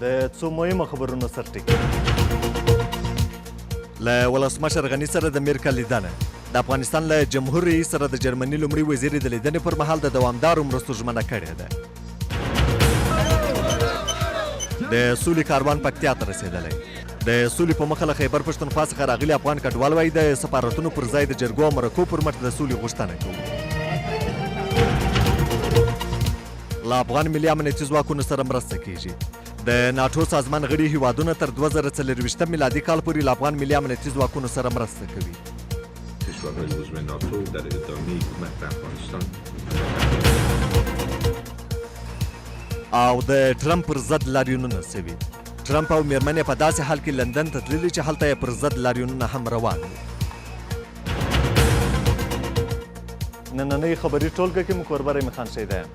د څو مهمو خبرونو سرټکی. له ولسمشر غني سره د امریکا لیدنه. د افغانستان له جمهور رئیس سره د جرمني لومړي وزیر د لیدنې پر مهال د دوامدارو مرستو ژمنه کړې ده. د سولې کاروان پکتیا ته رسېدلی. د سولې په مخه له خیبر پښتونخوا څخه راغلي افغان کډوال وایي د سفارتونو پر ځای د جرګو او مرکو پر مټ د سولې غوښتنه کوو. له افغان ملي امنیتي ځواکونو سره مرسته کیږي. د ناټو سازمان غړي هیوادونه تر 2024 میلادي کال پورې له افغان ملي امنیتي ځواکونو سره مرسته کوي. او د ټرمپ پر ضد لاریونونه سوي. ټرمپ او میرمن په داسې حال کې لندن ته تللي چې هلته یې پر ضد لاریونونه هم روان وو. نننۍ خبري ټولګه کې مو کوربه رحیم خان شیدا یم.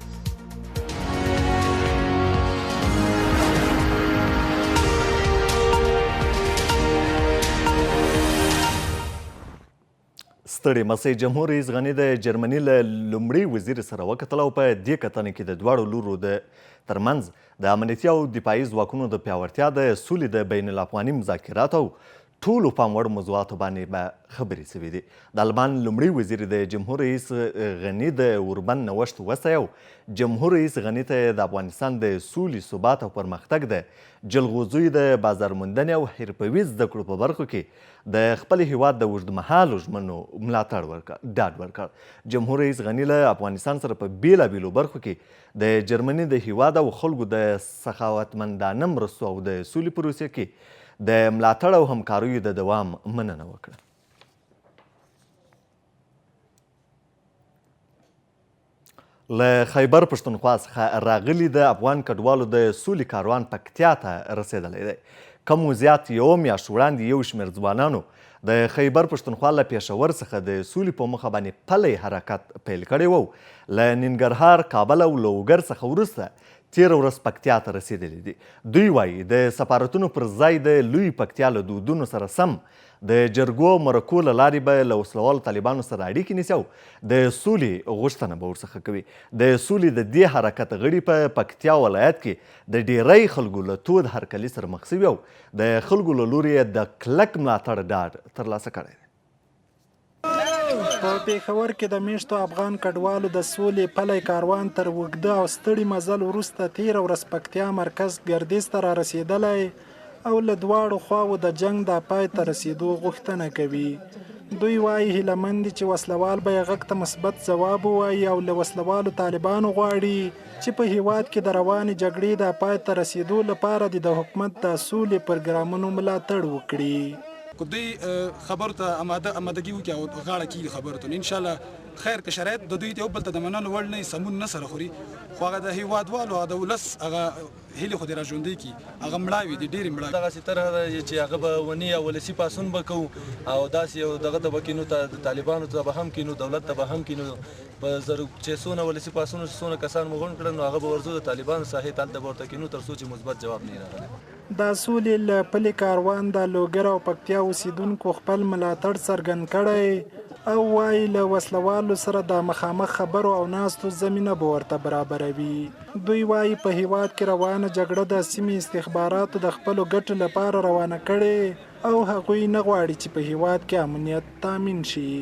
ستړی مسئ جمهور رئیس غني د جرمني له لومړي وزیر سره وکتل او په دې کتنه کې د دواړو لورو د ترمنځ د امنیتي او دفاعي ځواکونو د پیاوړتیا د سولې د بین الافغاني مذاکراتو او ټولو پاموړ موضوعاتو باندې به خبرې شوي دي. د المان لومړي وزیر د جمهور رئیس غني د اوربند نوښت وستی او جمهور رئیس غني ته د افغانستان د سولې ثبات او پرمختګ د جلغوزیو د بازار موندنې او حرفوي زده کړو په برخو کې د خپل هیواد د اوږدمهالو ژمنو ملاتړ ډاډ ورکړ. جمهور رئیس غني له افغانستان سره په بیلابیلو برخو کې د جرمني د هیواد او خلکو د سخاوتمندانه مرستو او د سولې پروسې کې د ملاتړ او همکاریو د دوام مننه وکړه. له خیبر پښتونخوا څخه راغلي د افغان کډوالو د سولې کاروان پکتیا ته رسېدلی دی. کم و زیات یوه میاشت وړاندې یو شمېر ځوانانو د خیبر پښتونخوا له پېښور څخه د سولې په موخه باندې پلی حرکت پیل کړی و. له ننګرهار، کابل او لوګر څخه وروسته تېره ورځ پکتیا ته رسېدلی دي. دوی وایي د سفارتونو پر ځای د لوی پکتیا له دودونو سره سم د جرګو مرکو له لارې به له وسلوالو طالبانو سره اړیکې نیسي او د سولې غوښتنه به ورڅخه کوي. د سولې د دې حرکت غړي په پکتیا ولایت کې د ډیری خلکو له تود هرکلي سره مخ سوي او د خلکو له لورې د کلک ملاتړ ډاډ ترلاسه کړی دی. په پېښور کې د میشتو افغان کډوالو د سولې پلی کاروان تر اوږده او ستړي مزل وروسته تېره ورځ پکتیا مرکز ګردیز ته رارسېدلی او له دواړو خواوو د جنګ د پای ته رسېدو غوښتنه کوي. دوی وایي هیله مند دي چې وسلوال به یې غږ ته مثبت ځواب ووایي او له وسلوالو طالبانو غواړي چې په هیواد کې د روانې جګړې د پای ته رسېدو لپاره د حکومت د سولې پروګرامونو ملاتړ وکړي. که دوی خبرو ته آمادګي وکړي او غاړه کېږي خبرو ته، نو انشاءالله خیر که شرایط د دوی یو بل ته د منلو وړ نه وي، سمون نه سره خوري، خو هغه د هېوادوالو او د ولس هغه هیلې خو دې را ژوندۍ کړي، هغه مړاوي دي، ډېرې مړاوي. دغسې طرحه ده چې هغه به ونی او ولسي پاڅون به کوو او داسې یو دغه ته به کینو، د طالبانو ته به هم کینو، دولت ته به هم کینو. په زر چې څونه ولسي پاڅون څونه کسان مو غونډ کړل، نو هغه به ورځو د طالبانو ساحې ته هلته به ورته کینو تر څو چې مثبت جواب نه وي راغلی. د سولې له پلي کاروان د لوګر او پکتیا اوسیدونکو خپل ملاتړ څرګند کړی او وایي له وسلوالو سره د مخامخ خبرو او ناستو زمینه به ورته برابروي. دوی وایي په هیواد کې روانه جګړه د سیمې استخباراتو د خپلو ګټو لپاره روانه کړې او هغوی نه غواړي چې په هیواد کې امنیت تامین شي.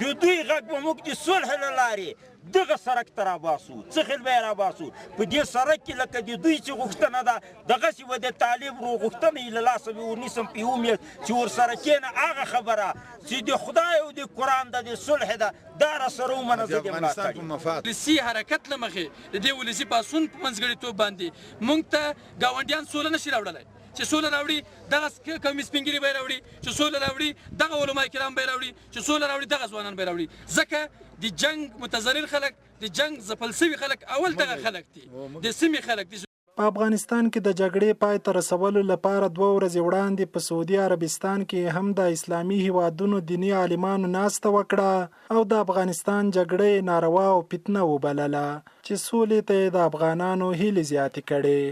د دوی غږ به موږ د صلح له لارې دغه سړک ته راباسو، څخل به یې راباسو. په دې سړک کې لکه د دوی چې غوښتنه ده دغسې به د طالب رو غوښتنه یې له لاسه به ورنیسم په یو میاشت چې ورسره کښېنه هغه خبره چې د خدای او د قرآن د سلح ده دا راسره ومنه زه دې ملاتړ یم. ولسي حرکت له مخې د دې ولسي پاڅون په منځګړیتوب باندې موږ ته ګاونډیان سوله نشي راوړلی. چې سوله راوړي دغه قومي سپین ږیري به یې راوړي، چې سوله راوړي دغه علما کرام به یې راوړي، چې سوله راوړي دغه ځوانان به یې راوړي. ځکه د جنګ متضرر خلک، د جنګ ځپل سوي خلک اول دغه خلک دي، د سیمې خلک دي. په افغانستان کې د جګړې پای ته رسولو لپاره 2 ورځې وړاندې په سعودي عربستان کې هم د اسلامي هیوادونو دیني عالمانو ناسته وکړه او د افغانستان جګړې ناروا او فتنه وبلله چې سولې ته د افغانانو هیلې زیاتې کړې.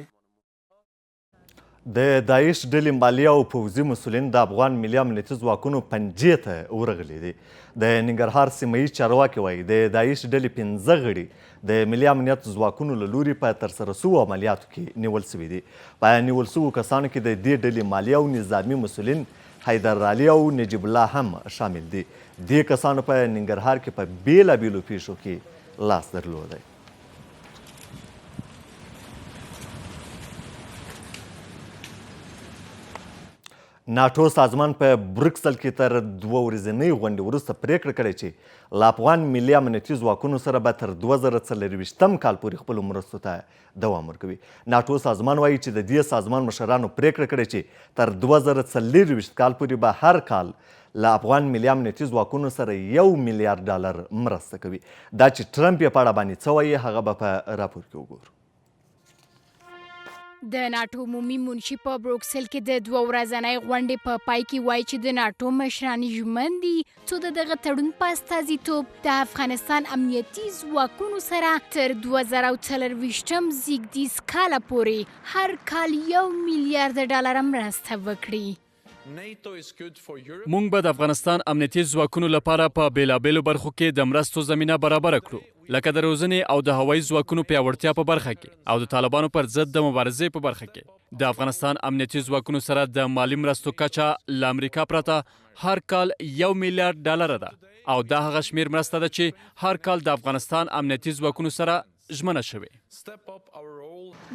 د داعش ډلې مالي او پوځي مسؤلین د افغان ملي امنیتي ځواکونو پنجې ته ورغلي دي. د ننګرهار سیمه ییز چارواکي وایي د داعش ډلې 15 غړي د ملي امنیت ځواکونو له لوري په ترسره سوو عملیاتو کې نیول سوي دي. په نیول سوو کسانو کې د دې ډلې مالي او نظامي مسؤلین حیدر علي او نجیب الله هم شامل دي. دې کسانو په ننګرهار کې په بیلابیلو پیښو کې لاس درلودی. ناټو سازمان په برکسل کې تر 2 ورځنۍ غونډې وروسته پریکړه کړې چې له افغان ملي امنیتي ځواکونو سره به تر 2024 کال پورې خپلو مرستو ته دوام ورکوي. ناټو سازمان وایي چې د دې سازمان مشرانو پریکړه کړې چې تر 2024 کال پورې به هر کال له افغان ملي امنیتي ځواکونو سره $1 میلیارډ مرسته کوي. دا چې ټرمپ یې په اړه باندې څه وایي هغه به په راپور کې وګورو. د ناټو عمومي منشي په بروکسل کې د 2 ورځنۍ غونډې په پای کې وایي چې د ناټو مشران ژمن دي څو د دغه تړون په استازیتوب د افغانستان امنیتي ځواکونو سره تر 2024 زیږدیز کاله پورې هر کال $1 میلیارډ مرسته وکړي. مونږ به د افغانستان امنیتي ځواکونو لپاره په بیلابیلو برخو کې د مرستو زمینه برابره کړو، لکه د روزنې او د هوایي ځواکونو پیاوړتیا په برخه کې او د طالبانو پر ضد د مبارزې په برخه کې. د افغانستان امنیتي ځواکونو سره د مالی مرستو کچه له امریکا پرته هر کال $1 میلیارډ ده او دا هغه شمیر مرسته ده چې هر کال د افغانستان امنیتي ځواکونو سره ژمنه شوې.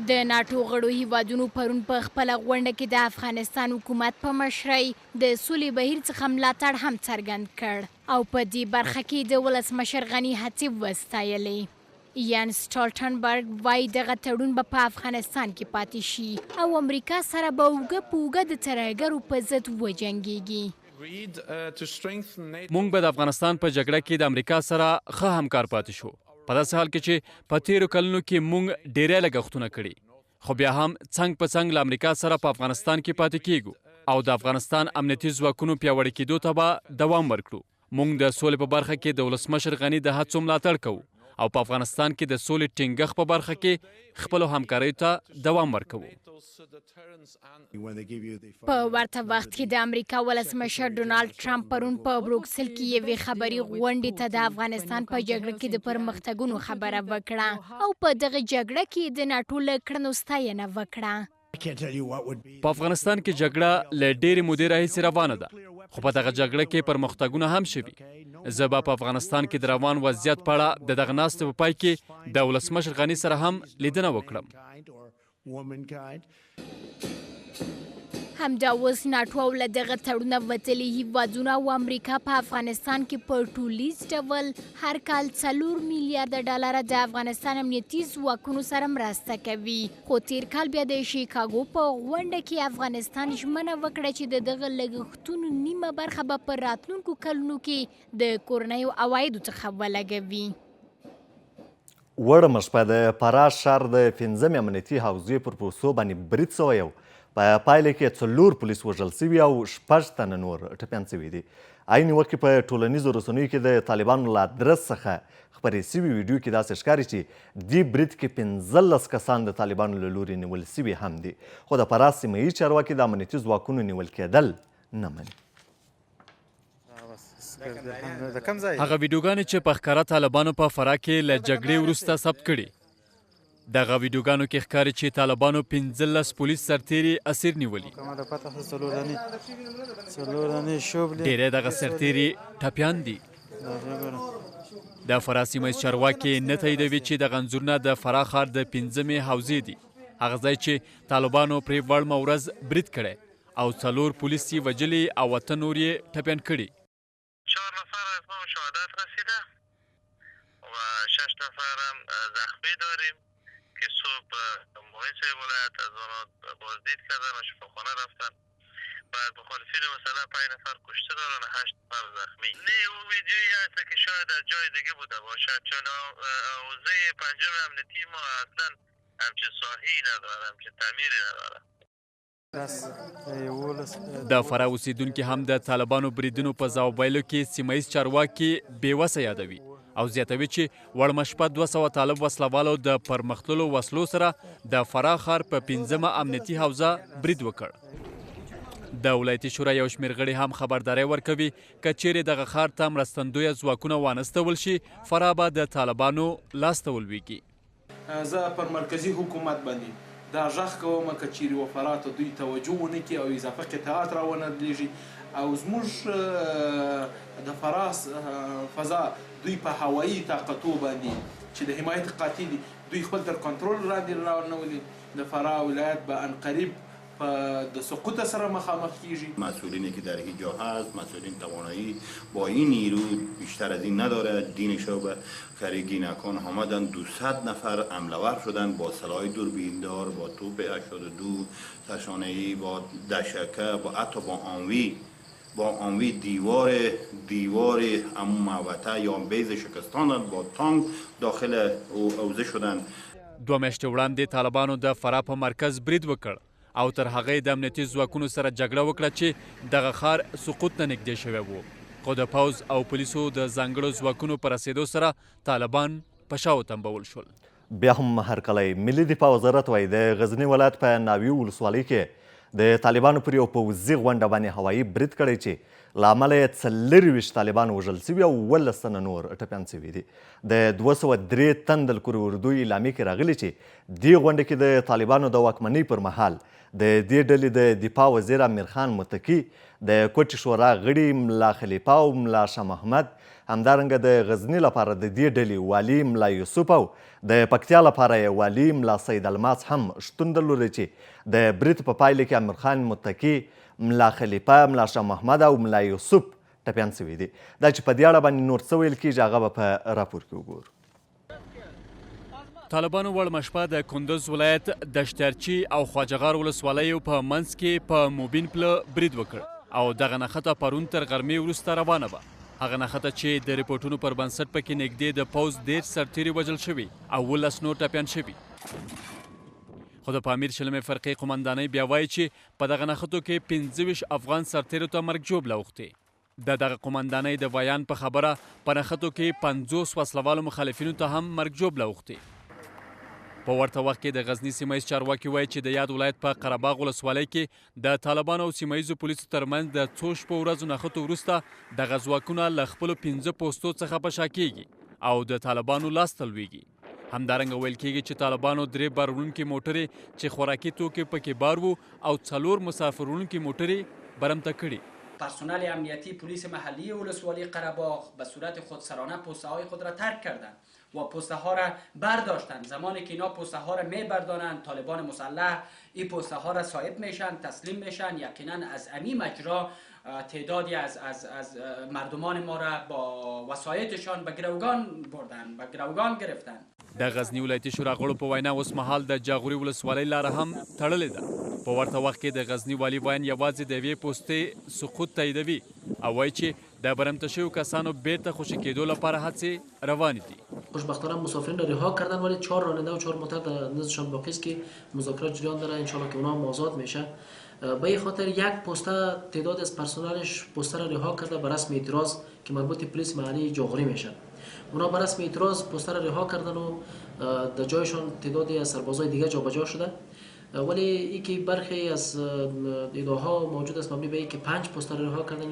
د ناټو غړو هیوادونو پرون په خپله غونډه کې د افغانستان حکومت په مشرۍ د سولې بهیر څخه ملاتړ هم څرګند کړ او په دې برخه کې د ولسمشر غني هڅې وستایلې. یان سټالټنبرګ وایي دغه تړون به په افغانستان کې پاتې شي او امریکا سره به اوږه په اوږه د ترهګرو په ضد وجنګیږي. مونږ به د افغانستان په جګړه کې د امریکا سره ښه همکار پاتې شو، په داسې حال کې چې په تیرو کلونو کې مونږ ډیری لګښتونه کړي، خو بیا هم څنګ په څنګ له امریکا سره په افغانستان کې پاتې کیږو او د افغانستان امنیتي ځواکونو پیاوړي کېدو ته به دوام ورکړو. مونږ د سولې په برخه کې د ولسمشر غني د هڅو ملاتړ کوو او په افغانستان کې د سولې ټینګښت په برخه کې خپلو همکاریو ته دوام ورکوو. په ورته وخت کې د امریکا ولسمشر ډونالډ ټرمپ پرون په بروکسل کې یوې خبري غونډې ته د افغانستان په جګړه کې د پرمختګونو خبره وکړه او په دغه جګړه کې د ناټو له کړنو ستاینه وکړه. په افغانستان کې جګړه له ډېرې مودې راهیسې روانه ده، خو په دغه جګړه کې پرمختګونه هم شوي. زه به په افغانستان کې د روان وضعیت په اړه د دغه ناستې په پای کې د ولسمشر غني سره هم لیدنه وکړم. همدا اوس ناټو او له دغه تړونه وتلي هیوادونه او امریکا په افغانستان کې په ټولیز ډول هر کال $4 میلیارډ د افغانستان امنیتي ځواکونو سره مرسته کوي. خو تیر کال بیا د شیکاګو په غونډه کې افغانستان ژمنه وکړه چې د دغه لګښتونو نیمه برخه به په راتلونکو کلونو کې د کورنیو عوایدو څخه ولګوي. وړمه شپه د فراه ښار د 5 امنیتي حوزې پر پوستو باندې برید سوی و. په پایله کې 4 پولیس وژل سوي او 6 تنه نور ټپیان سوي دي. عین وخت کې په ټولنیزو رسنیو کې د طالبانو له ادرس څخه خپرې سوي ویډیو کې داسې ښکاري چې دې برید کې 15 کسان د طالبانو له لوري نیول سوي هم دي، خو د فراه سیمه ییز چارواکي د امنیتي ځواکونو نیول کېدل نه مني. هغه ویډیوګانې چې په ښکاره طالبانو په فراه کې له جګړې وروسته ثبت کړي، دغه ویډیوګانو کې ښکاري چې طالبانو 15 پولیس سرتیري اسیر نیولي. ډېری دغه سرتیري ټپیان دي. د فراه سیمه ییز چارواکي نه تاییدوي چې دغه انځورونه د فراه ښار د 5مې حوزې دي، هغه ځای چې طالبانو پرې وړمه ورځ برید کړی او 4 پولیس یې وژلي او 8 نور یې ټپیان کړي. 4 نفر از ما شهادت رسیده و 6 نفر هم زخمی داریم که صبح محیط ولایت از آنها بازدید کردن و شفاخانه رفتن. بعد مخالفین مثلا 5 نفر کشته دارن و 8 نفر زخمی. نه اون ویدیویی هست که شاید از جای دیگه بوده باشد، چون حوزه 5 امنیتی ما اصلا همچین ساحی نداره، همچین تعمیری نداره. د فراه اوسیدونکي هم د طالبانو بریدونو په ځواب ویلو کې سیمه ییز چارواکي بېوسه یادوي او زیاتوي چې وړمه شپه 200 طالب وسلوالو د پرمختللو وسلو سره د فراه ښار په 5مه امنیتي حوزه برید وکړ. د ولایتي شورا یو شمېر غړي هم خبرداری ورکوي که چیرې دغه ښار ته مرستندویه ځواکونه وانستول شي فراه به د طالبانو لاسته ولویږي. زه پر مرکزي حکومت باندې دا غږ کوم که چیرې و فراه ته دوی توجه ونه کړي او اضافه قطاعات راونه لېږي او زموږ د فراه فضا دوی په هوایي طاقتو باندې چې د حمایت قاطع دي دوی خپل تر کنټرول لاندې راونولي د فراه ولایت به عنقریب د سقوط سره مخامخ کیږي. مسئولینی که در این جا هست مسئولین توانایی با این نیرو بیشتر از این نداره. دینشو به کارگینکان آمدن 200 نفر حمله‌ور شدن با سلاح دوربیندار با توپ 82 تشانه‌ای با دشکه با حتی با آنوی دیوار امون محوطه یا بیز شکستاندن با تانک داخل حوزه شدن. 2 میاشتې وړاندې طالبانو د فراه په مرکز برید وکړ او تر هغې د امنیتي ځواکونو سره جګړه وکړه چې دغه ښار سقوط ته نږدې شوی و. خو د پوځ او پولیسو د ځانګړو ځواکونو په رسېدو سره طالبان په شا وتمبول شول. بیا هم هرکلی ملي دفاع وزارت وایي د غزني ولایت په ناوی ولسوالۍ کې د طالبانو پر یو پوځي غونډه باندې هوایي برید کړی چې له امله یې 24 طالبان وژل سوي او 18 تنه نور ټپیان سوي دي. د 203 تن د القرې اردو اعلامیې کې راغلي چې دې غونډه کې د طالبانو د واکمنۍ پر مهال د دې ډلې د دفاع وزیر امیر خان متقي د کوټې شورا غړي ملا خلیفه او ملا شاه محمد همدارنګه د غزني لپاره د دې ډلې والي ملا یوسف او د پکتیا لپاره یې والي ملا سید الماس هم شتون درلودی چې د برید په پایله کې امیر خان متقي ملا خلیفه ملا شاه محمد او ملا یوسف ټپیان سوي دي. دا چې په دې اړه باندې نور څه ویل کېږي هغه به په راپور کې وګورو. طالبانو وړمه شپه د کندوز ولایت دشترچي او خواجهغار ولسوالیو په منځ کې په موبین پله برید وکړ او دغه نښته پرون تر غرمې وروسته روانه وه. هغه نښته چې د ریپورټونو پر بنسټ پکې نږدې د پوځ 10 سرتیري وژل شوي او 18 نور ټپیان شوي. خو د پامیر شلمې فرقې قمندانۍ بیا وایي چې په دغه نښتو کې 25 افغان سرتیرو ته مرګ ژوبله اوښتې. د دغه قمندانۍ د ویان په خبره په نښتو کې 50 وسلوالو مخالفینو ته هم مرګ ژوبله اوښتې. په ورته وخت کې د غزني سیمه ییز چارواکي وایي چې د یاد ولایت په قرهباغ ولسوالۍ کې د طالبانو او سیمه ییزو پولیسو ترمنځ د څو شپو ورځو نښتو وروسته دغه ځواکونه له خپلو 15 پوستو څخه په شا کیږي او د طالبانو لاسته لویږي. همدارنګه ویل کیږي چې طالبانو 3 بار وړونکي موټرې چې خوراکي توکي پکې بار وو او 4 مسافر وړونکي موټرې برمته کړي. پرسنل امنیتی پلیس محلی ولسوالی قرهباغ به صورت خودسرانه پوسته های خود را ترک کردند و پوسته ها را برداشتند. زمانی که اینا پوسته ها را میبردارند طالبان مسلح این پوسته ها را صاحب میشن تسلیم میشن. یقینا از امی مجرا تعدادی از مردمان ما را با وسایتشان به گروگان بردن به گروگان گرفتن. د غزنی ولایتي شورا غړو په وینا اوس مهال د جاغوري ولسوالۍ لاره هم تړلې ده. په ورته وخت کې د غزنی والي ویان یوازې د یوې پوستې سقوط تاییدوي او وایي چې د برمته شویو کسانو بیرته خوشي کېدو لپاره هڅې روانې دي. خوشبختانه مسافرین را رها کردن ولی 4 راننده و 4 موتر در نزدشان باقی است که مذاکرات جریان داره انشالله که اونا هم آزاد میشه. به این خاطر یک پوسته تعداد از پرسنلش پوسته را رها کرده به رسم اعتراض که مربوط پلیس محلی جاغوری میشه. اونا به رسم اعتراض پوسته را رها کردن و در جایشان تعدادی از سربازای دیگه جابجا شده. ولی ای که برخی از ادعاها موجود است مبنی به اینکه 5 پوسته را رها کردن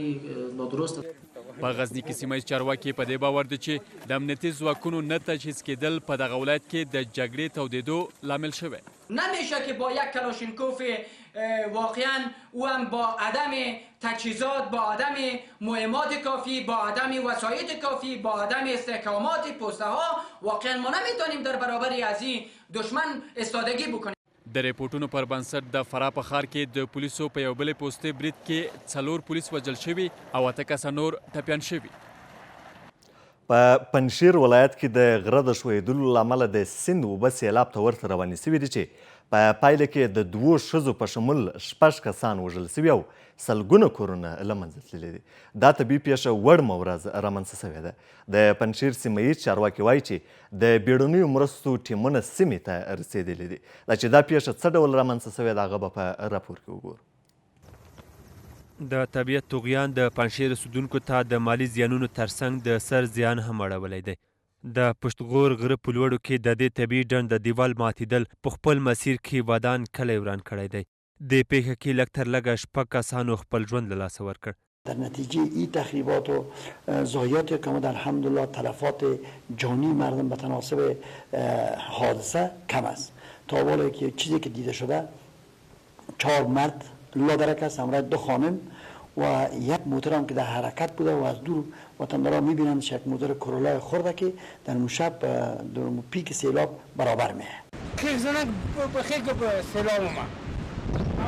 نادرست است. په غزني کې سیمه ییز چارواکي په دې باور دي چې د امنیتي ځواکونو نه تجهیز کېدل په دغه ولایت کې د جګړې تودېدو لامل شوی. نمیشه که با یک کلاشینکوف واقعا او هم با عدم تجهیزات با عدم مهمات کافی با عدم وسایط کافی با عدم استحکامات پوسته ها واقعا ما نمیتونیم در برابر از این دشمن استادگی بکنیم. د ریپورټونو پر بنسټ د فراه په ښار کې د پولیسو په یو بلې پوستې برید کې 4 پولیس وژل شوي او 8 کسه نور ټپیان شوي. په پنجشیر ولایت کې د غره د ښویېدلو له امله د سیند اوبه سیلاب ته ورته روانې سوي دي چې په پایله کې د 2 ښځو په شمول 6 کسان وژل سوي او سلګونه کورونه له منځه تللي دي. دا طبیعي پیښه وړمه ورځ رامنځته سوې ده. د پنجشیر سیمه ییز چارواکي وایي چې د بیړنیو مرستو ټیمونه سیمې ته رسېدلي دي. دا چې دا پیښه څه ډول رامنځته سوې ده هغه به په راپور کې وګورو. د طبیعت طغیان د پنجشیر اوسیدونکو ته د مالي زیانونو ترڅنګ د سر زیان هم اړولی دی. د پشتغور غره په لوړو کې د دې طبیعي ډنډ د دیوال ماتېدل په خپل مسیر کې ودان کلی وران کړی دی. دې پیښه کې لږ تر لږه 6 کسانو خپل ژوند له لاسه ورکړ. در نتیجه این تخریبات و ضایعاتی که آمد الحمدلله تلفات جانی مردم به تناسب حادثه کم است. تا حالا که چیزی که دیده شده 4 مرد لادرک است همراه 2 خانم و یک موتر هم که در حرکت بوده و از دور وطنداران میبینند یک موتر کرولای خورده که در اون شب در پیک سیلاب برابر میه. خیزنک بخیر که سیلاب اومد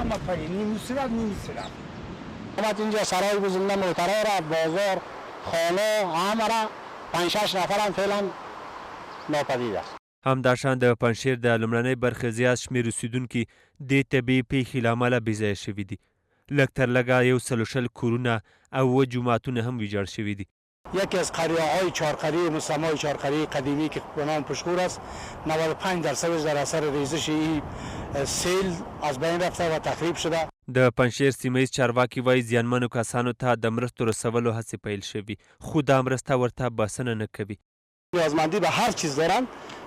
اما پایی نیموسرد اومد اینجا سرای بزنده موتره را بازار خانه همه را 5-6 نفر هم فعلا ناپدید است. همداشان د پنجشیر د لومړنۍ برخې زیات شمېر اوسېدونکي دې طبیعي پیښې له امله بېځایه شوي دي. لږ تر لږه 140 کورونه او 7 جوماتونه هم ویجاړ شوي دي. یکی از قریه‌های 4 قریه مسمای 4 قریه قدیمی که به نام پشتغور است 95% در اثر ریزش این سیل از بین رفته و تخریب شده. د پنجشیر سیمهیز چارواکي وایي زیانمنو کسانو ته د مرستو رسولو هڅې پیل شوي خو دا مرسته ورته بسنه نه کوي. نیازمندی به هر چیز دارن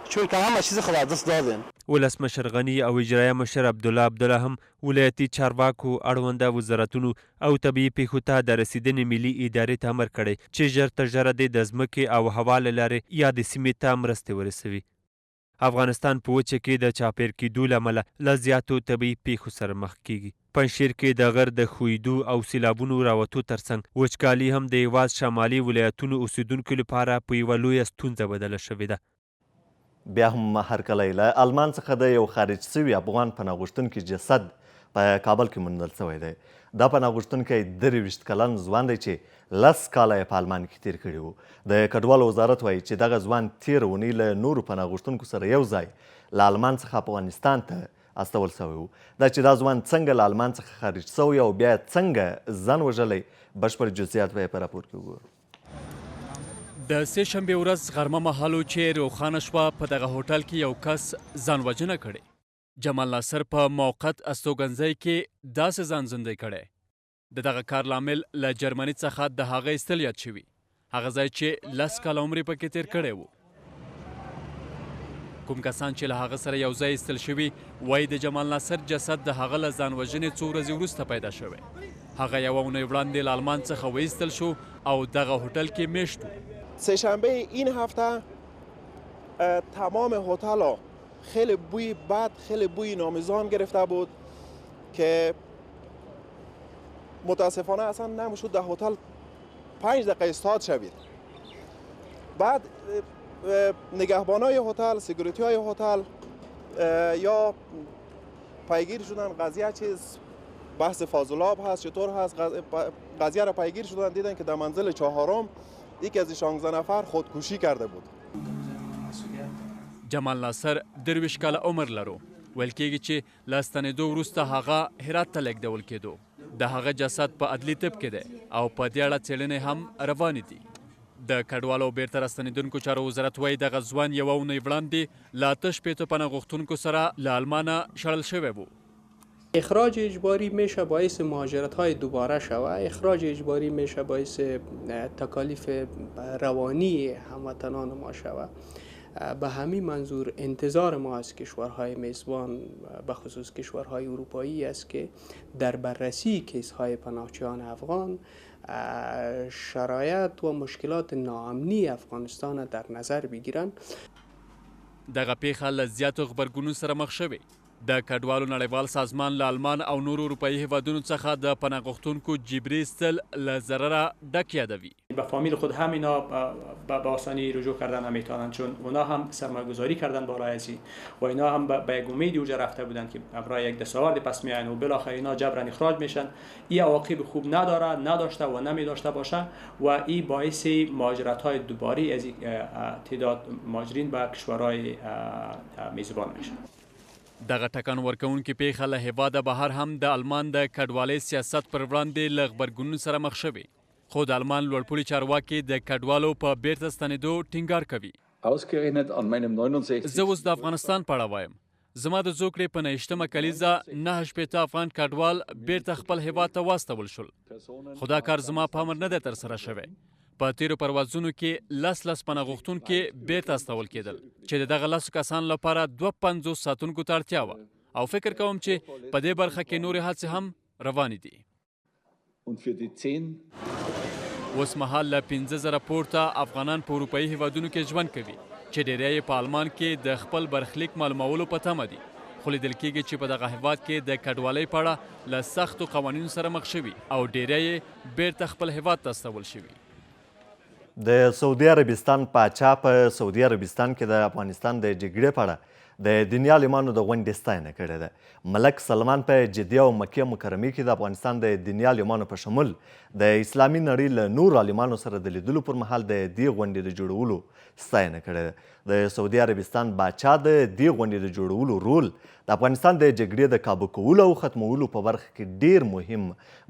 چون که همه چیز خود دست دادن. ولسمشر غنی او اجرایه مشر عبدالله هم ولایتي چارواکو اړونده وزارتونو او طبیعي پیښو ته د رسیدنې ملي ادارې ته امر کړی چې ژر تر ژره د ځمکې او هوا له لارې یادې سیمې ته مرستې ورسوي. افغانستان په وچه کې د چاپیر کېدو له امله له زیاتو طبیعي پیښو سره مخ کیږي. پنجشیر کې د غر د ښویدو او سیلابونو راوتو ترڅنګ وچکالي هم د هېواد شمالي ولایتونو اوسیدونکو لپاره په یوه لویه ستونزه بدله شوې ده. بیا هم هرکلی له آلمان څخه د یو خارج سوي افغان پناه غوښتونکي جسد په کابل کې موندل شوی دی. دا پناه غوښتونکی 23 کلن ځوان دی چې 10 کاله یې په آلمان کې تیر کړي وو. د کډوالو وزارت وایي چې دغه ځوان تېره اونۍ له نورو پناه غوښتونکو سره یو ځای له آلمان څخه افغانستان ته استول شوی و. دا چې دا ځوان څنګه له آلمان څخه خارج شوی او بیا څنګه ځان وژلی بشپړ جزئیات به یې په راپور کې وګورو. د سه شنبې ورځ غرمه مهال چې روښانه شوه په دغه هوټل کې یو کس ځان وژنه کړې. جمال ناصر په موقت استوګنځی کې داسې ځان زندۍ کړی. د دغه کار لامل له جرمني څخه د هغه ایستل یاد شوي. هغه ځای چې 10 کاله عمر یې پکې تیر کړی و. کوم کسان چې له هغه سره یو ځای ایستل شوي وایي د جمال ناصر جسد د هغه له ځان وژنې څو ورځې وروسته پیدا شوی. هغه یوه اونۍ وړاندې له آلمان څخه وایستل شو او دغه هوټل کې میشت و. سه‌شنبه این هفته تمام هتل ها خیلی بوی بد خیلی بوی نامزان گرفته بود که متاسفانه اصلا نمیشد در هتل 5 دقیقه استاد شوید. بعد نگهبانای هتل سکیوریتی های هتل یا پیگیر شدن قضیه چیز بحث فاضلاب هست چطور هست قضیه را پیگیر شدن دیدن که در منزل 4 یکی از 16 نفر خودکشی کرده بود. جمال ناصر 23 کاله عمر لرو. ویل کېږي چې له ستنېدو وروسته هغه هرات ته لیږدول کېدو. د هغه جسد په عدلي طب کې دی او په دې اړه څېړنې هم روانې دي. د کډوالو بیرته راستنېدونکو چارو وزارت وایي دغه ځوان یوه اونۍ وړاندې له 8 پناه غوښتونکو سره له آلمانه شړل شوی و. اخراج اجباری میشه باعث مهاجرت های دوباره شوه. اخراج اجباری میشه باعث تکالیف روانی هموطنان ما شوه. به همین منظور انتظار ما از کشورهای میزبان به خصوص کشورهای اروپایی است که در بررسی کیس های پناهجویان افغان شرایط و مشکلات ناامنی افغانستان در نظر بگیرند. دغه پیښه له زیاتو غبرګونونو سره مخ شوې. د کډوالو نړیوال سازمان له آلمان او نورو اروپایي هیوادونو څخه د پناه غوښتونکو جبري ایستل له ضرره ډک یادوي. به فامیل خود هم اینا به آسانی رجوع کردن نمیتونن چون اونا هم سرمایه‌گذاری کردن بالای ازی و اینا هم به یک امیدی اونجا رفته بودن که برای یک دستاورد پس میاین و بالاخره اینا جبران اخراج میشن. این عواقب خوب نداشته و نمیداشته باشه و این باعث مهاجرت‌های دوباره از تعداد مهاجرین به کشورهای میزبان میشه. دغه ټکان ورکوونکې پیښه له هېواده بهر هم د آلمان د کډوالۍ سیاست پر وړاندې له غبرګونونو سره مخ شوې. خو د آلمان لوړپوړي چارواکي د کډوالو په بیرته ستنېدو ټینګار کوي. زه اوس د افغانستان په اړه وایم. زما د زوکړې په 29مه کلیزه 9 افغان کډوال بیرته خپل هېواد ته واستول شول. خو دا کار زما په امر نه دی ترسره شوی. په تیرو پروازونو کې 10 پناه غوښتونکي بیرته استول کېدل چې د دغه 10 کسانو لپاره 52 ساتونکو ته اړتیا وه او فکر کوم چې په دې برخه کې نورې هڅې هم روانې دي. اوس مهال له 15,000 پورته افغانان په اروپایي هیوادونو کې ژوند کوي چې ډیری یې په آلمان کې د خپل برخلیک معلومولو په تمه دي، خو لیدل کېږي چې په دغه هیواد کې د کډوالۍ په اړه له سختو قوانینو سره مخ شوي او ډیری یې بیرته خپل هیواد ته استول شوي. د سعودي عربستان پاچا په سعودي عربستان کې د افغانستان د جګړې په اړه د دیني عالمانو د غونډې ستاینه کړې ده. ملک سلمان په جدي او مکې مکرمې کې د افغانستان د دیني عالمانو په شمول د اسلامي نړۍ له نورو عالمانو سره د لیدلو پر مهال د دې غونډې د جوړولو ستاینه کړې ده. د سعودي عربستان باچا د دې غونډې د جوړولو رول د افغانستان د جګړې د کابو کولو او ختمولو په برخه کې ډیر مهم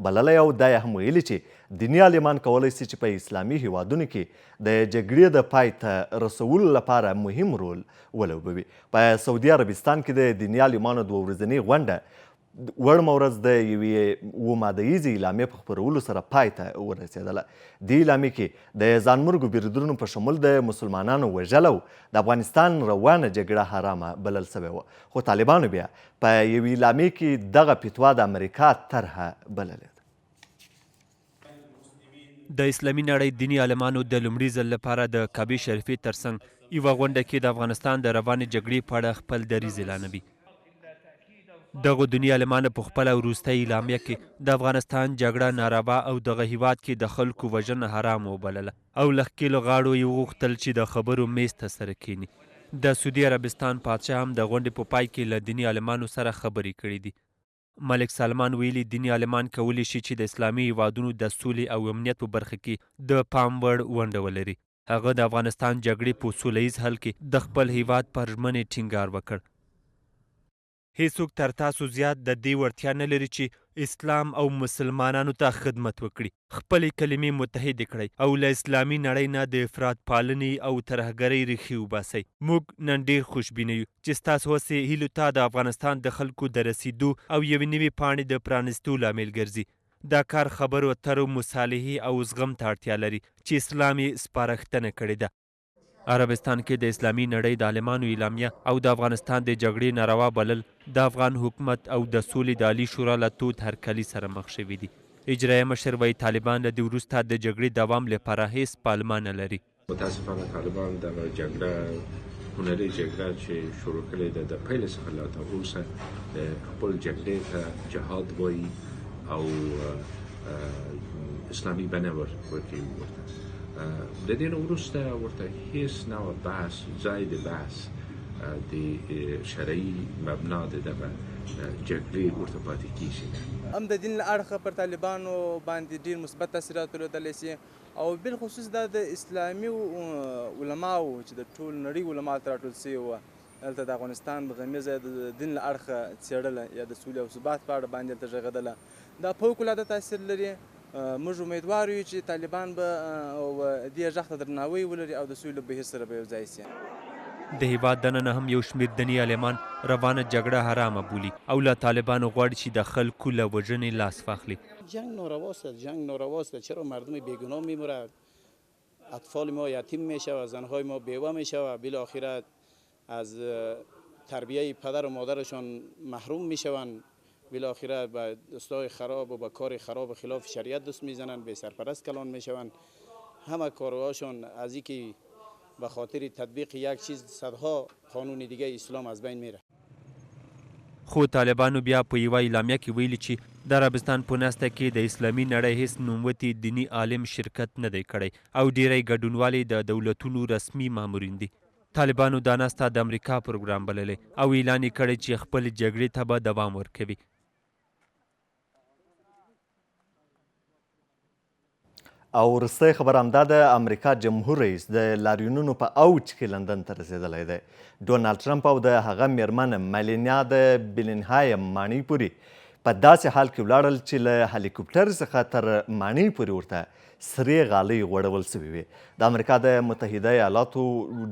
بللی او دا یې هم ویلي چې دیني عالمان کولی شي چې په اسلامي هیوادونو کې د جګړې د پای ته رسولو لپاره مهم رول ولوبوي. په سعودي عربستان کې د دیني عالمانو 2 ورځنۍ غونډه وړمه ورځ د یوې 7 ماده ییزې اعلامیې په خپرولو سره پای ته ورسېدله. دې اعلامیې کې د ځانمرګو بریدونو په شمول د مسلمانانو وژل او د افغانستان روانه جګړه حرامه بلل سوې وه، خو طالبانو بیا په یوې اعلامیې کې دغه فتوا د امریکا طرحه بللې ده. د اسلامي نړۍ دیني عالمانو د لومړي ځل لپاره د کعبې شریفې ترڅنګ یوه غونډه کې د افغانستان د روانې جګړې په اړه خپل دریځ اعلانوي. دغو دیني عالمانو په خپله وروستۍ اعلامیه کې د افغانستان جګړه ناروا او دغه هیواد کې د خلکو وژنه حرام وبلله او له ښکېلو غاړو یې وغوښتل چې د خبرو میز ته سره کښېني. د سعودي عربستان پادشاه هم د غونډې په پای کې له دیني عالمانو سره خبرې کړې دي. ملک سلمان ویلي دیني عالمان کولی شي چې د اسلامي هیوادونو د سولې او امنیت په برخه کې د پام وړ ونډه ولري. هغه د افغانستان جګړې په سوله ییز حل کې د خپل هیواد پر ژمنې ټینګار وکړ. هیڅوک تر تاسو زیات د دې وړتیا نه لري چې اسلام او مسلمانانو ته خدمت وکړي، خپلې کلمې متحدې کړئ او له اسلامي نړۍ نه د افراط پالنې او ترهګرۍ ریښې وباسئ. موږ نن ډېر خوشبینه یو چې ستاسو هڅې هیلو ته د افغانستان د خلکو د رسیدو او یوې نوې پاڼې د پرانیستو لامل ګرځي. دا کار خبرو اترو مصالحې او زغم ته اړتیا لري چې اسلام یې سپارښتنه کړې ده. عربستان کې د اسلامي نړۍ د عالمانو اعلامیه او د افغانستان د جګړې ناروا بلل د افغان حکومت او د سولې د عالي شورا له تود هرکلي سره مخ شوي دي. اجرایه مشر وایي طالبان له دې وروسته د جګړې دوام لپاره هیڅ پالمه نه لري. متاسفانه طالبان دغه جګړه هنري جګړه چې شروع کړې ده د پیل څخه لا تر اوسه خپل جګړې ته جهاد وایي او اسلامي بڼه ورکوي ورته. د دې نه وروسته ورته هیڅ نوع بحث ځای د بحث د شرعي مبنا د دغه جګړې ورته پاتې کیږي. هم د دین له اړخه پر طالبانو باندې ډېر مثبت تاثیرات درلودلی شي او بالخصوص دا د اسلامي علماو چې د ټول نړۍ علما ته راټول شوي وه دلته د افغانستان غمیزه د دین له اړخه څېړله یا د سولې او ثبات په اړه باندې دلته غږېدله. دا فوقالعاده تاثیر لري. موږ امیدوار یو چې طالبان به دې غږ ته درناوی ولري او د سولې بهیر سره به یو ځای شي. د هیواد دننه هم یو شمېر دیني عالمان روانه جګړه حرامه بولي او له طالبانو غواړي چې د خلکو له وژنې لاس واخلي. جنگ نارواست، جنگ نارواست. چرا مردم بیگناه میمرد؟ اطفال ما یتیم میشود، زنهای ما بیوه میشود، بالاخره از تربیه پدر و مادرشان محروم میشوند، بالاخره به دستای خراب و به کار خراب خلاف شریعت دست میزنند، به سرپرست کلان میشوند. همه کارهاشون از اینکه به خاطر تطبیق یک چیز صدها قانون دیگه اسلام از بین میره. خو طالبانو بیا په یوه اعلامیه کې ویلي چې د عربستان په ناسته کې د اسلامي نړۍ هیڅ نوموتی دیني عالم شرکت نه دی کړی او ډیری ګډونوالې د دولتونو رسمي مامورین دي. طالبانو دا ناسته د امریکا پروګرام بللی او اعلان یې کړی چې خپل جګړې ته به دوام ورکوي. او وروستی خبر همدا د امریکا جمهور رئیس د لاریونونو په اوج کې لندن ته رسېدلی دی. ډونالډ ټرمپ او د هغه میرمن ملینیا د بیلنهایم ماڼۍ پورې په داسې حال کې ولاړل چې له هلیکوپټر څخه تر ماڼۍ پورې ورته سرې غالۍ غوړول سوي وې. د امریکا د متحده ایالاتو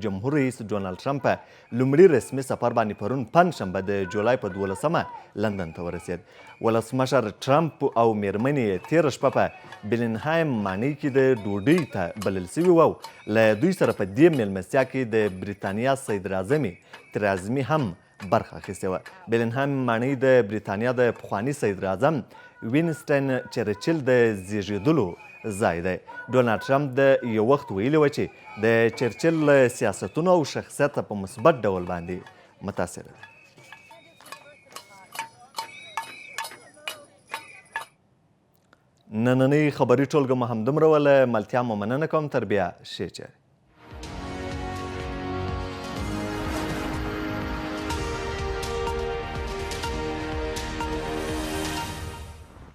جمهور رئیس ډونالډ ټرمپ په لومړي رسمي سفر باندې پرون پنجشنبه د جولای په 12مه لندن ته ورسېد. ولسمشر ټرمپ او مېرمنې یې تېره شپه په بلنهایم ماڼۍ کې د ډوډۍ ته بلل سوي وو. له دوی سره په دې مېلمستیا کې د بریتانیا صدراعظمې ترازمي هم برخه اخیستې وه. بلنهایم ماڼۍ د بریتانیا د پخواني صدراعظم وینسټن چرچل د زیږېدلو ځای دی. ډونالډ ټرمپ د یو وخت ویلي و چې د چرچل له سیاستونو او شخصیت په مثبت ډول باندې متاثر دی. نننۍ خبري ټولګه مو همدومره وه. له ملتیا مو مننه کوم. تر بیا ښې چارې.